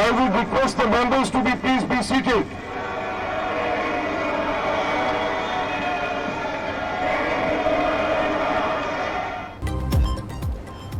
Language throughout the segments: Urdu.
I would request the members to please be seated.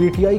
PTI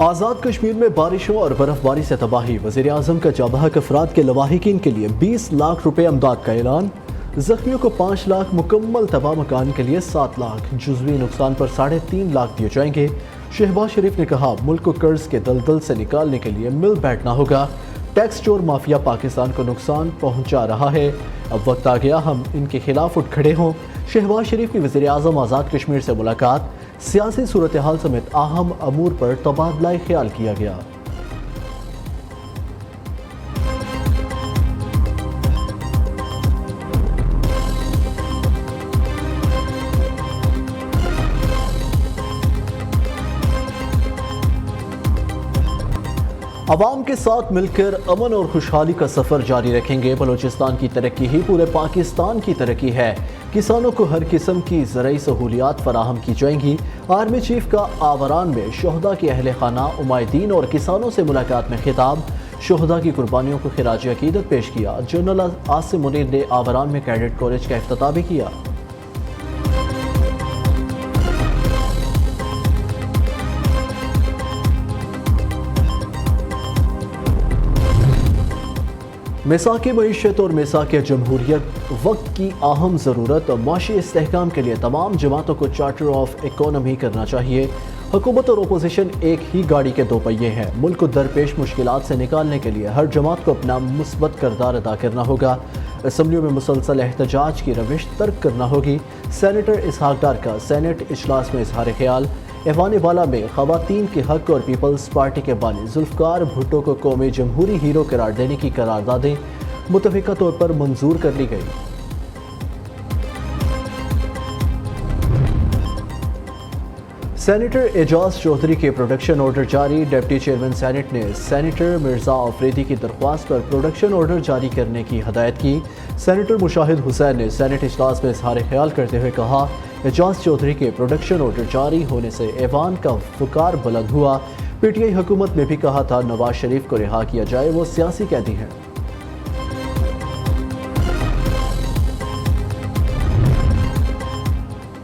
Azad Kashmir میں بارشوں اور برف باری سے تباہی، وزیر اعظم کا جابحق افراد کے لواحقین کے لیے 20 لاکھ روپے امداد کا اعلان، زخمیوں کو 5 لاکھ، مکمل تباہ مکان کے لیے 7 لاکھ، جزوی نقصان پر 3.5 لاکھ دیے جائیں گے۔ شہباز شریف نے کہا ملک کو قرض کے دلدل سے نکالنے کے لیے مل بیٹھنا ہوگا، ٹیکس چور مافیا پاکستان کو نقصان پہنچا رہا ہے، اب وقت آ گیا ہم ان کے خلاف اٹھ کھڑے ہوں۔ شہباز شریف کی وزیر اعظم آزاد کشمیر سے ملاقات، سیاسی صورتحال سمیت اہم امور پر تبادلہ خیال کیا گیا۔ عوام کے ساتھ مل کر امن اور خوشحالی کا سفر جاری رکھیں گے، بلوچستان کی ترقی ہی پورے پاکستان کی ترقی ہے، کسانوں کو ہر قسم کی زرعی سہولیات فراہم کی جائیں گی۔ آرمی چیف کا آوران میں شہداء کے اہل خانہ، عمائدین اور کسانوں سے ملاقات میں خطاب، شہداء کی قربانیوں کو خراج عقیدت پیش کیا۔ جنرل عاصم منیر نے آوران میں کیڈٹ کالج کا افتتاح بھی کیا۔ میثاق معیشت اور میثاق جمہوریت وقت کی اہم ضرورت، معاشی استحکام کے لیے تمام جماعتوں کو چارٹر آف اکانومی کرنا چاہیے۔ حکومت اور اپوزیشن ایک ہی گاڑی کے 2 پہیے ہیں، ملک کو درپیش مشکلات سے نکالنے کے لیے ہر جماعت کو اپنا مثبت کردار ادا کرنا ہوگا، اسمبلیوں میں مسلسل احتجاج کی روش ترک کرنا ہوگی۔ سینیٹر اسحاق ڈار کا سینٹ اجلاس میں اظہار خیال، ایوان بالا میں خواتین کے حق اور پیپلز پارٹی کے بانی ذوالفقار بھٹو کو قومی جمہوری ہیرو قرار دینے کی قراردادیں متفقہ طور پر منظور کر لی گئی۔ سینیٹر اعجاز چودھری کے پروڈکشن آرڈر جاری، ڈپٹی چیئرمین سینیٹ نے سینیٹر مرزا آفریدی کی درخواست پر پروڈکشن آرڈر جاری کرنے کی ہدایت کی۔ سینیٹر مشاہد حسین نے سینیٹ اجلاس میں اظہار خیال کرتے ہوئے کہا اعجاز چودھری کے پروڈکشن آرڈر جاری ہونے سے ایوان کا وقار بلند ہوا۔ پی ٹی آئی حکومت نے بھی کہا تھا نواز شریف کو رہا کیا جائے، وہ سیاسی قیدی ہیں۔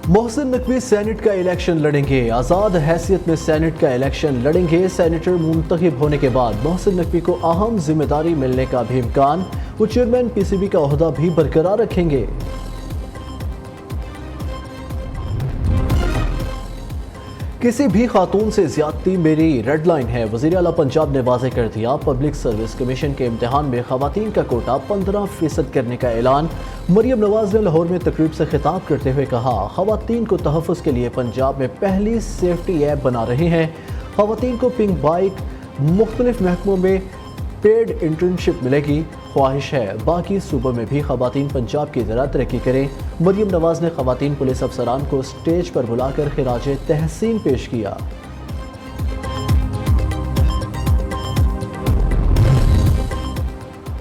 محسن نقوی سینٹ کا الیکشن لڑیں گے، آزاد حیثیت میں سینٹ کا الیکشن لڑیں گے۔ سینیٹر منتخب ہونے کے بعد محسن نقوی کو اہم ذمہ داری ملنے کا بھی امکان، وہ چیئرمین پی سی بی کا عہدہ بھی برقرار رکھیں گے۔ کسی بھی خاتون سے زیادتی میری ریڈ لائن ہے، وزیر اعلیٰ پنجاب نے واضح کر دیا۔ پبلک سروس کمیشن کے امتحان میں خواتین کا کوٹا 15% کرنے کا اعلان۔ مریم نواز نے لاہور میں تقریب سے خطاب کرتے ہوئے کہا خواتین کو تحفظ کے لیے پنجاب میں پہلی سیفٹی ایپ بنا رہے ہیں۔ خواتین کو پنک بائک، مختلف محکموں میں پیڈ انٹرنشپ ملے گی، خواہش ہے باقی صوبوں میں بھی خواتین پنجاب کی طرح ترقی کریں۔ مریم نواز نے خواتین پولیس افسران کو سٹیج پر بلا کر خراج تحسین پیش کیا۔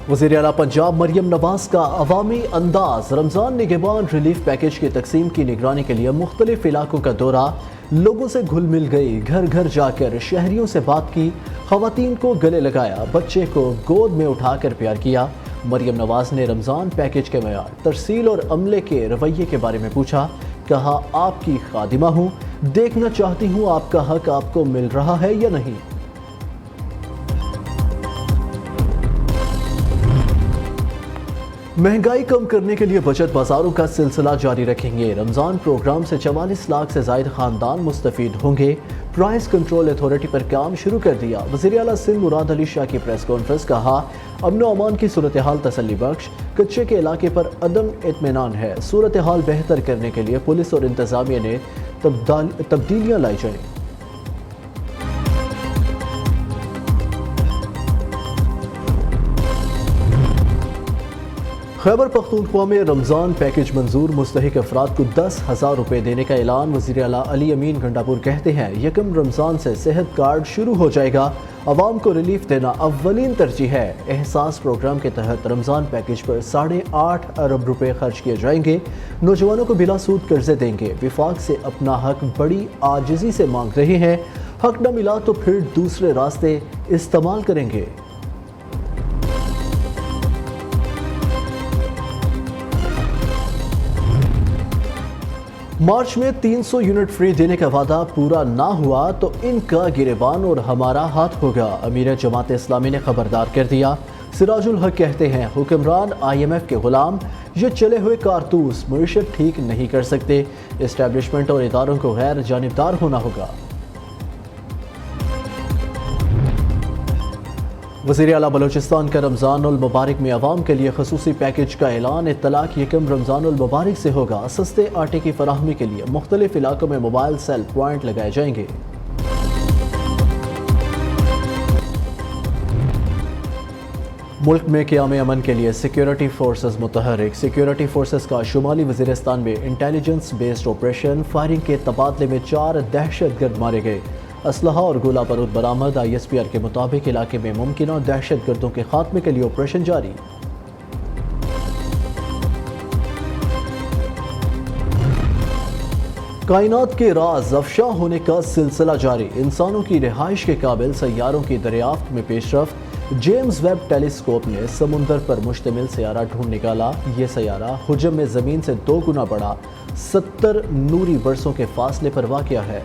وزیر اعلیٰ پنجاب مریم نواز کا عوامی انداز، رمضان نگہبان ریلیف پیکج کی تقسیم کی نگرانی کے لیے مختلف علاقوں کا دورہ، لوگوں سے گھل مل گئی، گھر گھر جا کر شہریوں سے بات کی، خواتین کو گلے لگایا، بچے کو گود میں اٹھا کر پیار کیا۔ مریم نواز نے رمضان پیکج کے معیار، ترسیل اور عملے کے رویے کے بارے میں پوچھا، کہا آپ کی خادمہ ہوں، دیکھنا چاہتی ہوں آپ کا حق آپ کو مل رہا ہے یا نہیں۔ مہنگائی کم کرنے کے لیے بچت بازاروں کا سلسلہ جاری رکھیں گے، رمضان پروگرام سے 44 لاکھ سے زائد خاندان مستفید ہوں گے، پرائس کنٹرول اتھارٹی پر کام شروع کر دیا۔ وزیر اعلیٰ سندھ مراد علی شاہ کی پریس کانفرنس، کہا امن و امان کی صورتحال تسلی بخش، کچے کے علاقے پر عدم اطمینان ہے، صورتحال بہتر کرنے کے لیے پولیس اور انتظامیہ نے تبدیلیاں لائی جائیں۔ خیبر پختونخوا میں رمضان پیکج منظور، مستحق افراد کو 10,000 روپے دینے کا اعلان۔ وزیر اعلیٰ علی امین گنڈاپور کہتے ہیں یکم رمضان سے صحت کارڈ شروع ہو جائے گا، عوام کو ریلیف دینا اولین ترجیح ہے۔ احساس پروگرام کے تحت رمضان پیکج پر 8.5 ارب روپے خرچ کیے جائیں گے، نوجوانوں کو بلا سود قرضے دیں گے۔ وفاق سے اپنا حق بڑی عاجزی سے مانگ رہے ہیں، حق نہ ملا تو پھر دوسرے راستے استعمال کریں گے۔ مارچ میں 300 یونٹ فری دینے کا وعدہ پورا نہ ہوا تو ان کا گریبان اور ہمارا ہاتھ ہوگا، امیر جماعت اسلامی نے خبردار کر دیا۔ سراج الحق کہتے ہیں حکمران IMF کے غلام، یہ چلے ہوئے کارتوس معیشت ٹھیک نہیں کر سکتے، اسٹیبلشمنٹ اور اداروں کو غیر جانبدار ہونا ہوگا۔ وزیر اعلیٰ بلوچستان کا رمضان المبارک میں عوام کے لیے خصوصی پیکیج کا اعلان، اطلاع یکم رمضان المبارک سے ہوگا۔ سستے آٹے کی فراہمی کے لیے مختلف علاقوں میں موبائل سیل پوائنٹ لگائے جائیں گے۔ ملک میں قیام امن کے لیے سیکیورٹی فورسز متحرک، سیکیورٹی فورسز کا شمالی وزیرستان میں انٹیلیجنس بیسڈ آپریشن، فائرنگ کے تبادلے میں 4 دہشت گرد مارے گئے، اسلحہ اور گولہ بارود برآمد۔ ISPR کے مطابق علاقے میں ممکنہ دہشت گردوں کے خاتمے کے لیے آپریشن جاری۔ کائنات کے راز افشاں ہونے کا سلسلہ جاری، انسانوں کی رہائش کے قابل سیاروں کی دریافت میں پیش رفت۔ جیمز ویب ٹیلیسکوپ نے سمندر پر مشتمل سیارہ ڈھونڈ نکالا۔ یہ سیارہ حجم میں زمین سے 2 گنا بڑا، 70 نوری برسوں کے فاصلے پر واقع ہے۔